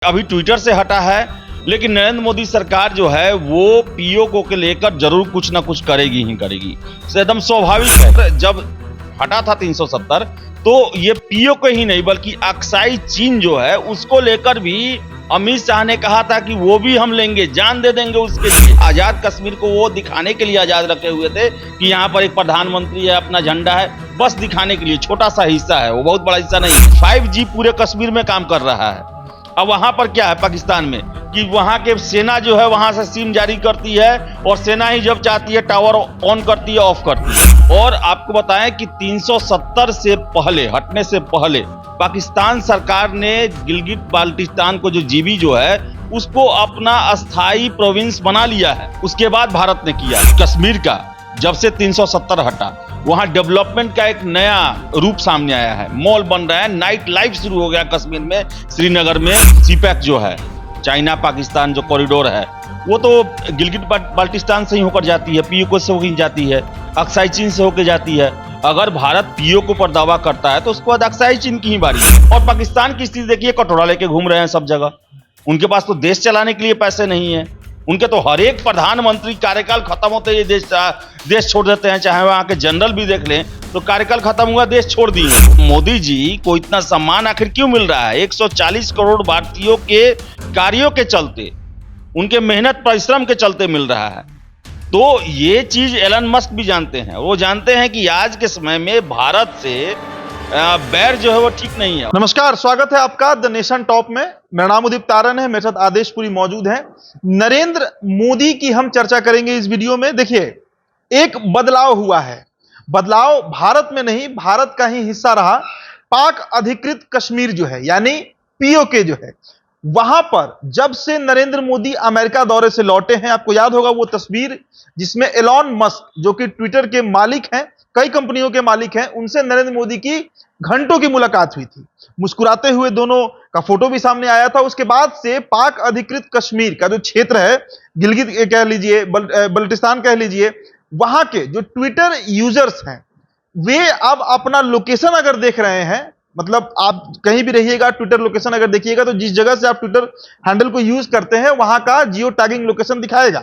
अभी ट्विटर से हटा है, लेकिन नरेंद्र मोदी सरकार जो है वो पीओके को लेकर जरूर कुछ ना कुछ करेगी ही करेगी। एकदम स्वाभाविक है। जब हटा था 370 तो ये पीओके ही नहीं बल्कि अक्साई चीन जो है उसको लेकर भी अमित शाह ने कहा था कि वो भी हम लेंगे, जान दे देंगे उसके लिए। आजाद कश्मीर को वो दिखाने के लिए आजाद रखे हुए थे कि यहाँ पर एक प्रधानमंत्री है, अपना झंडा है, बस दिखाने के लिए। छोटा सा हिस्सा है वो, बहुत बड़ा हिस्सा नहीं। 5G पूरे कश्मीर में काम कर रहा है। अब वहां पर क्या है पाकिस्तान में कि वहां के सेना जो है वहां से सिम जारी करती है और सेना ही जब चाहती है टावर ऑन करती है, ऑफ करती है। और आपको बताएं कि 370 से पहले, हटने से पहले पाकिस्तान सरकार ने गिलगिट बाल्टिस्तान को जो जीबी जो है उसको अपना अस्थाई प्रोविंस बना लिया है। उसके बाद भारत ने किया कश्मीर का, जब से 370 हटा वहां डेवलपमेंट का एक नया रूप सामने आया है। मॉल बन रहा है, नाइट लाइफ शुरू हो गया कश्मीर में। श्रीनगर में सीपैक जो है, चाइना पाकिस्तान जो कॉरिडोर है, वो तो गिलगिट बाल्टिस्तान से ही होकर जाती है, पीओके से होकर जाती है, अक्साई चीन से होकर जाती है। अगर भारत पीओके पर दावा करता है तो उसके बाद अक्साई चीन की ही बारी है। और पाकिस्तान की स्थिति देखिए, कटोरा लेके घूम रहे हैं सब जगह। उनके पास तो देश चलाने के लिए पैसे नहीं है। उनके तो हर एक प्रधानमंत्री कार्यकाल खत्म होते ही देश छोड़ देते हैं। चाहे वहां के जनरल भी देख लें तो कार्यकाल खत्म हुआ देश छोड़ दिए। मोदी जी को इतना सम्मान आखिर क्यों मिल रहा है? 140 करोड़ भारतीयों के कार्यों के चलते, उनके मेहनत परिश्रम के चलते मिल रहा है। तो ये चीज एलन मस्क भी जानते हैं। वो जानते हैं कि आज के समय में भारत से बैर जो है वो ठीक नहीं है। नमस्कार, स्वागत है आपका द नेशन टॉप में। मेरा नाम उदित तारन है, मेरे साथ आदेश पुरी मौजूद हैं। नरेंद्र मोदी की हम चर्चा करेंगे इस वीडियो में। देखिए, एक बदलाव हुआ है। बदलाव भारत में नहीं, भारत का ही हिस्सा रहा पाक अधिकृत कश्मीर जो है, यानी पीओके जो है, वहां पर जब से नरेंद्र मोदी अमेरिका दौरे से लौटे हैं, आपको याद होगा वो तस्वीर जिसमें एलॉन मस्क जो कि ट्विटर के मालिक हैं, कई कंपनियों के मालिक हैं, उनसे नरेंद्र मोदी की घंटों की मुलाकात हुई थी। मुस्कुराते हुए दोनों का फोटो भी सामने आया था। उसके बाद से पाक अधिकृत कश्मीर का जो क्षेत्र है, गिलगित कह लीजिए, बल्टिस्तान कह लीजिए, वहां के जो ट्विटर यूजर्स हैं वे अब अपना लोकेशन अगर देख रहे हैं, मतलब आप कहीं भी रहिएगा, ट्विटर लोकेशन अगर देखिएगा तो जिस जगह से आप ट्विटर हैंडल को यूज करते हैं वहां का जियो टैगिंग लोकेशन दिखाएगा।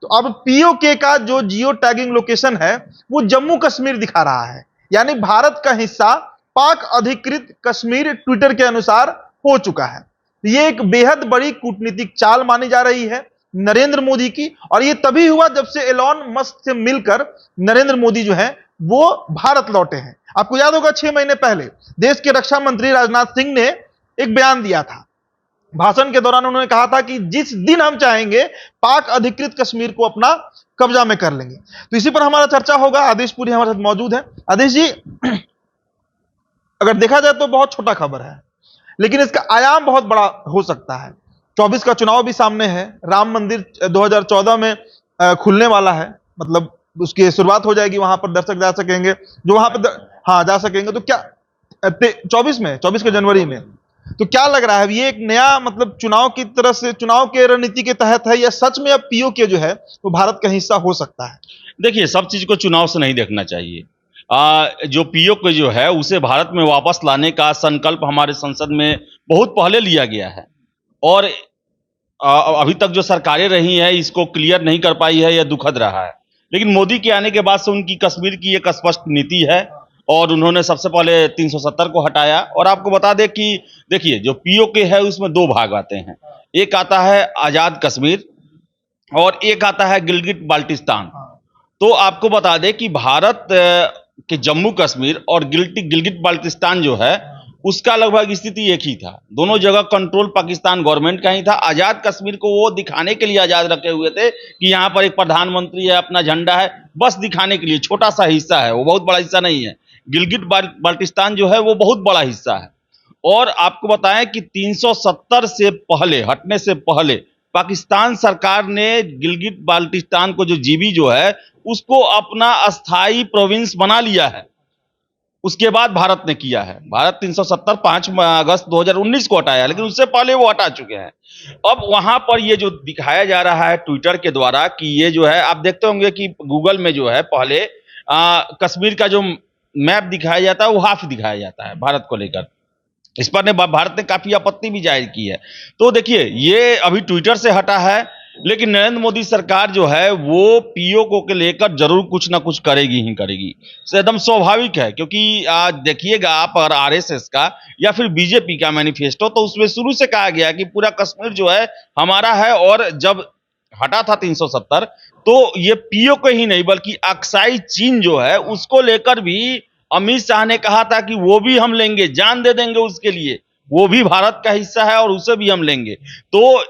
तो अब पीओके का जो जियो टैगिंग लोकेशन है वो जम्मू कश्मीर दिखा रहा है, यानी भारत का हिस्सा पाक अधिकृत कश्मीर ट्विटर के अनुसार हो चुका है। यह एक बेहद बड़ी कूटनीतिक चाल मानी जा रही है नरेंद्र मोदी की, और यह तभी हुआ जब से एलॉन मस्क से मिलकर नरेंद्र मोदी जो है वो भारत लौटे हैं। आपको याद होगा 6 महीने पहले देश के रक्षा मंत्री राजनाथ सिंह ने एक बयान दिया था। भाषण के दौरान उन्होंने कहा था कि जिस दिन हम चाहेंगे पाक अधिकृत कश्मीर को अपना कब्जा में कर लेंगे। तो इसी पर हमारा चर्चा होगा। आदेश पुरी हमारे साथ मौजूद है। आदेश जी, अगर देखा जाए तो बहुत छोटा खबर है, लेकिन इसका आयाम बहुत बड़ा हो सकता है। 24 का चुनाव भी सामने है। राम मंदिर 2014 में खुलने वाला है, मतलब उसकी शुरुआत हो जाएगी। वहां पर दर्शक जा सकेंगे जो वहां पर हाँ जा सकेंगे। तो क्या 24 के जनवरी में, तो क्या लग रहा है ये एक नया मतलब चुनाव की तरह से, चुनाव के रणनीति के तहत है, या सच में अब पीओके जो है वो भारत का हिस्सा हो सकता है? देखिए, सब चीज को चुनाव से नहीं देखना चाहिए। जो पीओके जो है उसे भारत में वापस लाने का संकल्प हमारे संसद में बहुत पहले लिया गया है, और अभी तक जो सरकारें रही हैं इसको क्लियर नहीं कर पाई है, यह दुखद रहा है। लेकिन मोदी के आने के बाद से उनकी कश्मीर की एक स्पष्ट नीति है, और उन्होंने सबसे पहले 370 को हटाया। और आपको बता दें कि देखिए, जो पीओके है उसमें दो भाग आते हैं। एक आता है आजाद कश्मीर और एक आता है गिलगिट बाल्टिस्तान। तो आपको बता दें कि भारत कि जम्मू कश्मीर और गिलगिट बाल्टिस्तान जो है उसका लगभग स्थिति एक ही था। दोनों जगह कंट्रोल पाकिस्तान गवर्नमेंट का ही था। आजाद कश्मीर को वो दिखाने के लिए आजाद रखे हुए थे कि यहाँ पर एक प्रधानमंत्री है, अपना झंडा है, बस दिखाने के लिए। छोटा सा हिस्सा है वो, बहुत बड़ा हिस्सा नहीं है। गिलगिट बाल्टिस्तान जो है वो बहुत बड़ा हिस्सा है। और आपको बताएं कि 370 से पहले, हटने से पहले पाकिस्तान सरकार ने गिलगिट बाल्टिस्तान को जो जीबी जो है उसको अपना अस्थाई प्रोविंस बना लिया है। उसके बाद भारत ने किया है। भारत 370 5 अगस्त 2019 को हटाया, लेकिन उससे पहले वो हटा चुके हैं। अब वहां पर ये जो दिखाया जा रहा है ट्विटर के द्वारा कि ये जो है, आप देखते होंगे कि गूगल में जो है पहले कश्मीर का जो मैप दिखाया जाता है वो हाफ दिखाया जाता है भारत को लेकर, इस पर ने भारत ने काफी आपत्ति भी जाहिर की है। तो देखिए, ये अभी ट्विटर से हटा है, लेकिन नरेंद्र मोदी सरकार जो है वो पीओके को लेकर जरूर कुछ ना कुछ करेगी ही करेगी। तो एकदम स्वाभाविक है, क्योंकि आज देखिएगा आप, अगर आरएसएस का या फिर बीजेपी का मैनिफेस्टो, तो उसमें शुरू से कहा गया कि पूरा कश्मीर जो है हमारा है, और जब हटा था 370, तो ये पीओके ही नहीं बल्कि अक्साई चीन जो है उसको लेकर भी अमित शाह ने कहा था कि वो भी हम लेंगे, जान दे देंगे उसके लिए, वो भी भारत का हिस्सा है और उसे भी हम लेंगे। तो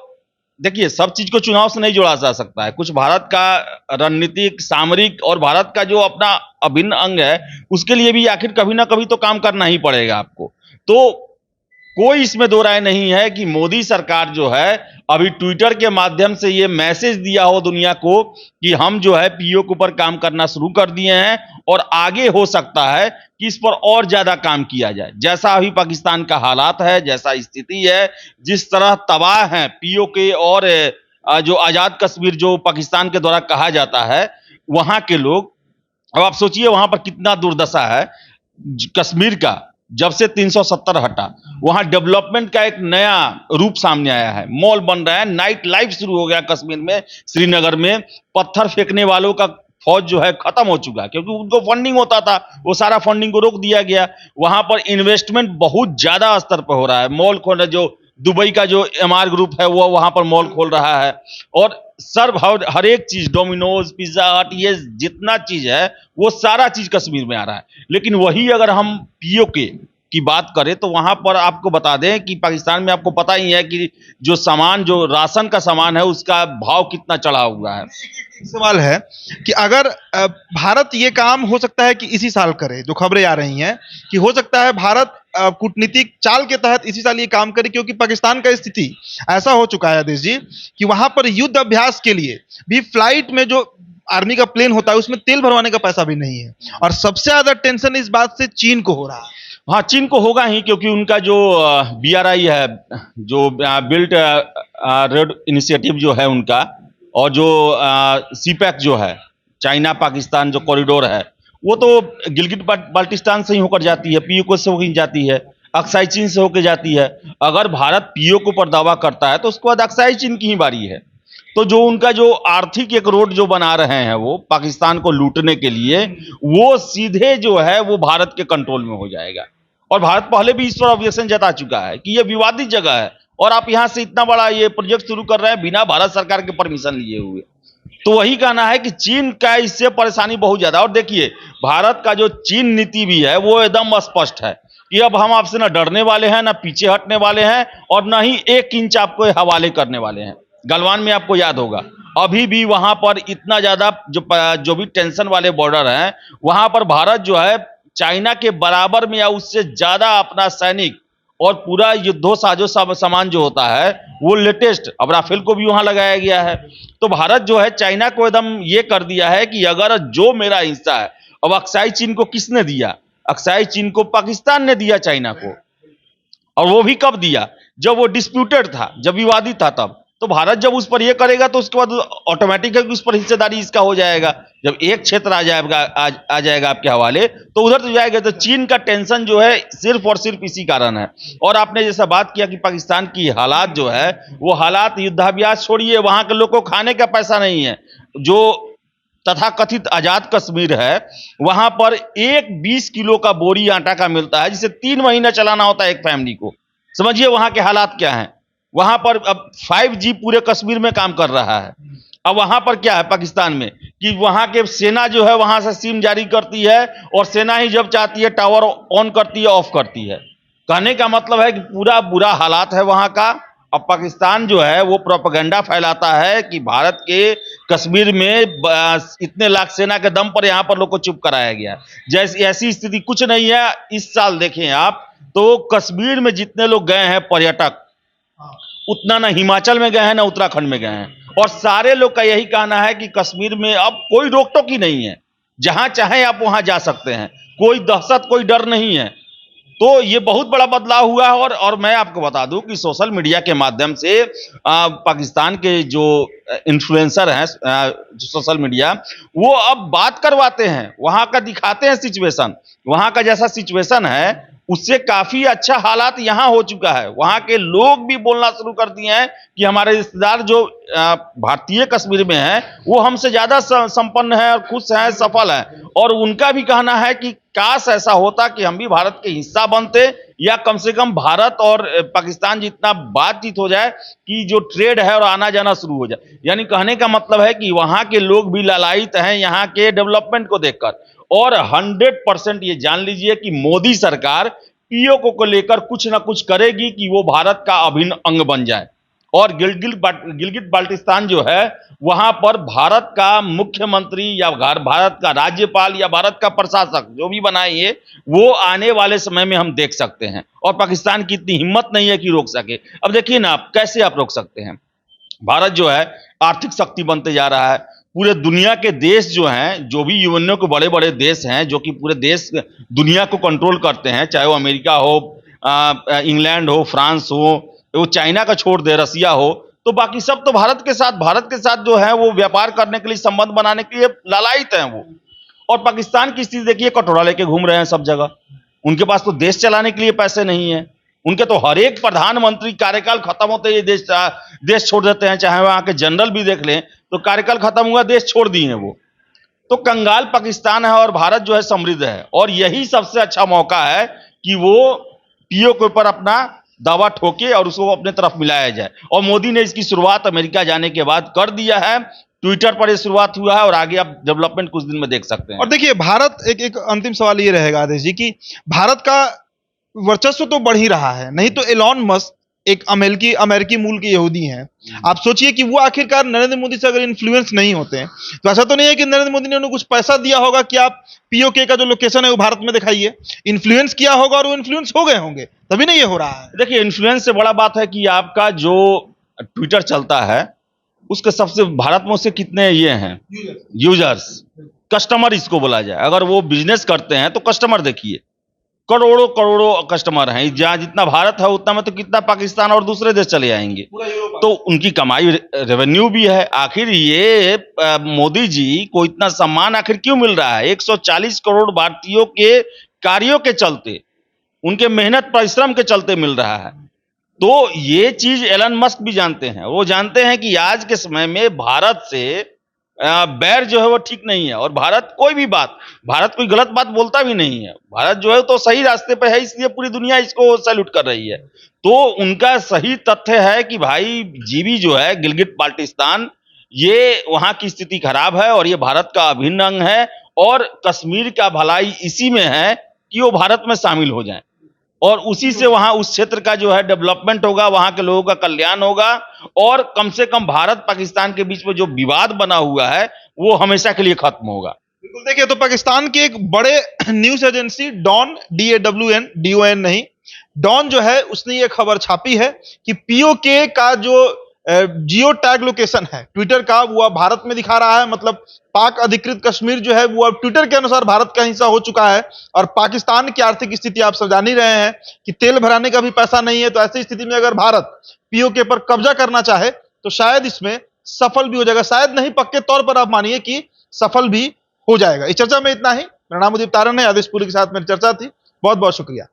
देखिए, सब चीज को चुनाव से नहीं जोड़ा जा सकता है। कुछ भारत का रणनीतिक, सामरिक और भारत का जो अपना अभिन्न अंग है, उसके लिए भी आखिर कभी ना कभी तो काम करना ही पड़ेगा आपको। तो कोई इसमें दो राय नहीं है कि मोदी सरकार जो है अभी ट्विटर के माध्यम से ये मैसेज दिया हो दुनिया को कि हम जो है पीओके के ऊपर काम करना शुरू कर दिए हैं, और आगे हो सकता है कि इस पर और ज्यादा काम किया जाए। जैसा अभी पाकिस्तान का हालात है, जैसा स्थिति है, जिस तरह तबाह है पीओके और जो आजाद कश्मीर जो पाकिस्तान के द्वारा कहा जाता है, वहां के लोग, अब आप सोचिए वहां पर कितना दुर्दशा है कश्मीर का। जब से 370 हटा, वहां डेवलपमेंट का एक नया रूप सामने आया है, मॉल बन रहा है, नाइट लाइफ शुरू हो गया कश्मीर में, श्रीनगर में। पत्थर फेंकने वालों का फौज जो है खत्म हो चुका, क्योंकि उनको फंडिंग होता था, वो सारा फंडिंग को रोक दिया गया। वहां पर इन्वेस्टमेंट बहुत ज्यादा स्तर पर हो रहा है। मॉल खोल, जो दुबई का जो एमआर ग्रुप है वो वहां पर मॉल खोल रहा है, और सर्व हर एक चीज, डोमिनोज, पिज्जा हट, ये जितना चीज है वो सारा चीज कश्मीर में आ रहा है। लेकिन वही अगर हम पीओके की बात करें तो वहां पर आपको बता दें कि पाकिस्तान में आपको पता ही है कि जो सामान, जो राशन का सामान है, उसका भाव कितना चढ़ा हुआ है। सवाल है कि अगर भारत ये काम हो सकता है कि इसी साल करे, जो खबरें आ रही हैं कि हो सकता है भारत कूटनीतिक चाल के तहत इसी साल ये काम करे, क्योंकि पाकिस्तान का स्थिति ऐसा हो चुका है आदेश जी कि वहां पर युद्ध अभ्यास के लिए भी फ्लाइट में जो आर्मी का प्लेन होता है उसमें तेल भरवाने का पैसा भी नहीं है, और सबसे ज्यादा टेंशन इस बात से चीन को हो रहा है। हाँ, चीन को होगा ही, क्योंकि उनका जो बीआरआई है, जो बिल्ट रोड इनिशिएटिव जो है उनका, और जो सीपैक जो है, चाइना पाकिस्तान जो कॉरिडोर है, वो तो गिलगिट बाल्टिस्तान से ही होकर जाती है, पीओके से होकर जाती है, अक्साई चीन से होकर जाती है। अगर भारत पीओके पर दावा करता है तो उसके बाद अक्साई चीन की ही बारी है। तो जो उनका जो आर्थिक एक रोड जो बना रहे हैं वो पाकिस्तान को लूटने के लिए, वो सीधे जो है वो भारत के कंट्रोल में हो जाएगा। और भारत पहले भी इस पर ऑब्जेक्शन जता चुका है कि ये विवादित जगह है, और आप यहां से इतना बड़ा ये प्रोजेक्ट शुरू कर रहे हैं बिना भारत सरकार के परमिशन लिए हुए। तो वही कहना है कि चीन का इससे परेशानी बहुत ज्यादा। और देखिए, भारत का जो चीन नीति भी है वो एकदम स्पष्ट है कि अब हम आपसे ना डरने वाले हैं, ना पीछे हटने वाले हैं, और ना ही 1 इंच आपको हवाले करने वाले हैं। गलवान में आपको याद होगा, अभी भी वहां पर इतना ज्यादा जो भी टेंशन वाले बॉर्डर हैं, वहां पर भारत जो है चाइना के बराबर में या उससे ज्यादा अपना सैनिक और पूरा युद्धो साजो सामान जो होता है वो लेटेस्ट, अब राफेल को भी वहां लगाया गया है। तो भारत जो है चाइना को एकदम ये कर दिया है कि अगर जो मेरा हिस्सा है, अब अक्साई चीन को किसने दिया? अक्साई चीन को पाकिस्तान ने दिया चाइना को, और वो भी कब दिया? जब वो डिस्प्यूटेड था, जब विवादित था तब। तो भारत जब उस पर ये करेगा तो उसके बाद ऑटोमेटिक है कि उस पर हिस्सेदारी इसका हो जाएगा। जब एक क्षेत्र आ जाएगा आपके हवाले, तो उधर तो जाएगा। तो चीन का टेंशन जो है सिर्फ और सिर्फ इसी कारण है। और आपने जैसा बात किया कि पाकिस्तान की हालात जो है, वो हालात युद्धाभ्यास छोड़िए, वहां के लोग को खाने का पैसा नहीं है। जो तथाकथित आजाद कश्मीर है, वहां पर एक 20 किलो का बोरी आटा का मिलता है, जिसे 3 महीना चलाना होता है एक फैमिली को। समझिए वहां के हालात क्या हैं। वहां पर अब 5G पूरे कश्मीर में काम कर रहा है। अब वहां पर क्या है पाकिस्तान में कि वहां के सेना जो है वहां से सिम जारी करती है, और सेना ही जब चाहती है टावर ऑन करती है, ऑफ करती है। कहने का मतलब है कि पूरा बुरा हालात है वहां का। अब पाकिस्तान जो है वो प्रोपेगेंडा फैलाता है कि भारत के कश्मीर में इतने लाख सेना के दम पर यहां पर लोग को चुप कराया गया। जैसी ऐसी स्थिति कुछ नहीं है। इस साल देखें आप तो कश्मीर में जितने लोग गए हैं पर्यटक, उतना ना हिमाचल में गए हैं ना उत्तराखंड में गए हैं। और सारे लोग का यही कहना है कि कश्मीर में अब कोई रोक टोक ही नहीं है, जहां चाहे आप वहां जा सकते हैं, कोई दहशत, कोई डर नहीं है। तो ये बहुत बड़ा बदलाव हुआ है। और मैं आपको बता दूं कि सोशल मीडिया के माध्यम से पाकिस्तान के जो इन्फ्लुएंसर हैं, जो सोशल मीडिया, वो अब बात करवाते हैं, वहां का दिखाते हैं सिचुएशन। वहां का जैसा सिचुएशन है उससे काफी अच्छा हालात यहाँ हो चुका है। वहां के लोग भी बोलना शुरू कर दिए हैं कि हमारे रिश्तेदार जो भारतीय कश्मीर में है वो हमसे ज्यादा संपन्न है और खुश है, सफल है। और उनका भी कहना है कि काश ऐसा होता कि हम भी भारत के हिस्सा बनते, या कम से कम भारत और पाकिस्तान जितना बातचीत हो जाए कि जो ट्रेड है और आना जाना शुरू हो जाए। यानी कहने का मतलब है कि वहां के लोग भी लालायित हैं यहाँ के डेवलपमेंट को देखकर। और 100% ये जान लीजिए कि मोदी सरकार पीओके को लेकर कुछ ना कुछ करेगी कि वो भारत का अभिन्न अंग बन जाए। और गिलगित बाल्टिस्तान जो है वहां पर भारत का मुख्यमंत्री या भारत का राज्यपाल या भारत का प्रशासक जो भी बनाएंगे वो आने वाले समय में हम देख सकते हैं। और पाकिस्तान की इतनी हिम्मत नहीं है कि रोक सके। अब देखिए ना, आप कैसे आप रोक सकते हैं? भारत जो है आर्थिक शक्ति बनते जा रहा है। पूरे दुनिया के देश जो हैं, जो भी यूएनओ के बड़े बड़े देश हैं जो कि पूरे देश दुनिया को कंट्रोल करते हैं, चाहे वो अमेरिका हो, इंग्लैंड हो, फ्रांस हो, वो चाइना का छोड़ दे, रसिया हो, तो बाकी सब तो भारत के साथ जो है वो व्यापार करने के लिए, संबंध बनाने के लिए लालायित हैं वो। और पाकिस्तान की स्थिति देखिए, कटोरा लेके घूम रहे हैं सब जगह। उनके पास तो देश चलाने के लिए पैसे नहीं है। उनके तो हर एक प्रधानमंत्री कार्यकाल खत्म होते ही देश छोड़ देते हैं। चाहे वहां के जनरल भी देख लें तो कार्यकाल खत्म हुआ देश छोड़ दिए हैं वो। तो कंगाल पाकिस्तान है और भारत जो है समृद्ध है। और यही सबसे अच्छा मौका है कि वो पीओके के ऊपर अपना दावा ठोके और उसको अपने तरफ मिलाया जाए। और मोदी ने इसकी शुरुआत अमेरिका जाने के बाद कर दिया है। ट्विटर पर यह शुरुआत हुआ है और आगे आप डेवलपमेंट कुछ दिन में देख सकते हैं। और देखिए, भारत एक अंतिम सवाल ये रहेगा आदेश जी कि भारत का वर्चस्व तो बढ़ ही रहा है, नहीं तो एलॉन मस्क एक अमेरिकी मूल के यहूदी हैं। आप सोचिए कि वो आखिरकार नरेंद्र मोदी से अगर इन्फ्लुएंस नहीं होते हैं तो ऐसा तो नहीं है कि नरेंद्र मोदी ने उन्हें कुछ पैसा दिया होगा कि आप पीओके का जो लोकेशन है वो भारत में दिखाइए। इन्फ्लुएंस किया होगा और वो इन्फ्लुएंस हो गए होंगे, तभी नहीं ये हो रहा है। देखिए, इन्फ्लुएंस से बड़ा बात है कि आपका जो ट्विटर चलता है उसके सबसे भारत में उससे कितने ये हैं यूजर्स, कस्टमर इसको बोला जाए। अगर वो बिजनेस करते हैं तो कस्टमर देखिए, करोड़ों करोड़ों कस्टमर हैं। जहां जितना भारत है उतना में तो कितना पाकिस्तान और दूसरे देश चले आएंगे। तो उनकी कमाई, रेवेन्यू भी है। आखिर ये मोदी जी को इतना सम्मान आखिर क्यों मिल रहा है? 140 करोड़ भारतीयों के कार्यों के चलते, उनके मेहनत परिश्रम के चलते मिल रहा है। तो ये चीज एलन मस्क भी जानते हैं। वो जानते हैं कि आज के समय में भारत से बैर जो है वो ठीक नहीं है। और भारत कोई गलत बात बोलता भी नहीं है। भारत जो है तो सही रास्ते पे है, इसलिए पूरी दुनिया इसको सैल्यूट कर रही है। तो उनका सही तथ्य है कि भाई जीबी जो है गिलगित बाल्टिस्तान, ये वहां की स्थिति खराब है और ये भारत का अभिन्न अंग है। और कश्मीर का भलाई इसी में है कि वो भारत में शामिल हो जाए और उसी से वहां उस क्षेत्र का जो है डेवलपमेंट होगा, वहां के लोगों का कल्याण होगा। और कम से कम भारत पाकिस्तान के बीच में जो विवाद बना हुआ है वो हमेशा के लिए खत्म होगा। बिल्कुल। देखिए, तो पाकिस्तान की एक बड़े news agency Dawn, DAWN, DON नहीं, डॉन जो है उसने ये खबर छापी है कि पीओके का जो जियो टैग लोकेशन है ट्विटर का, वो अब भारत में दिखा रहा है। मतलब पाक अधिकृत कश्मीर जो है वो अब ट्विटर के अनुसार भारत का हिस्सा हो चुका है। और पाकिस्तान की आर्थिक स्थिति आप सब जान ही रहे हैं कि तेल भराने का भी पैसा नहीं है। तो ऐसी स्थिति में अगर भारत पीओके पर कब्जा करना चाहे तो शायद इसमें सफल भी हो जाएगा। शायद नहीं, पक्के तौर पर आप मानिए कि सफल भी हो जाएगा। इस चर्चा में इतना ही। मेरा नाम उदित तारण है, आदेश पुरी के साथ मेरी चर्चा थी। बहुत बहुत शुक्रिया।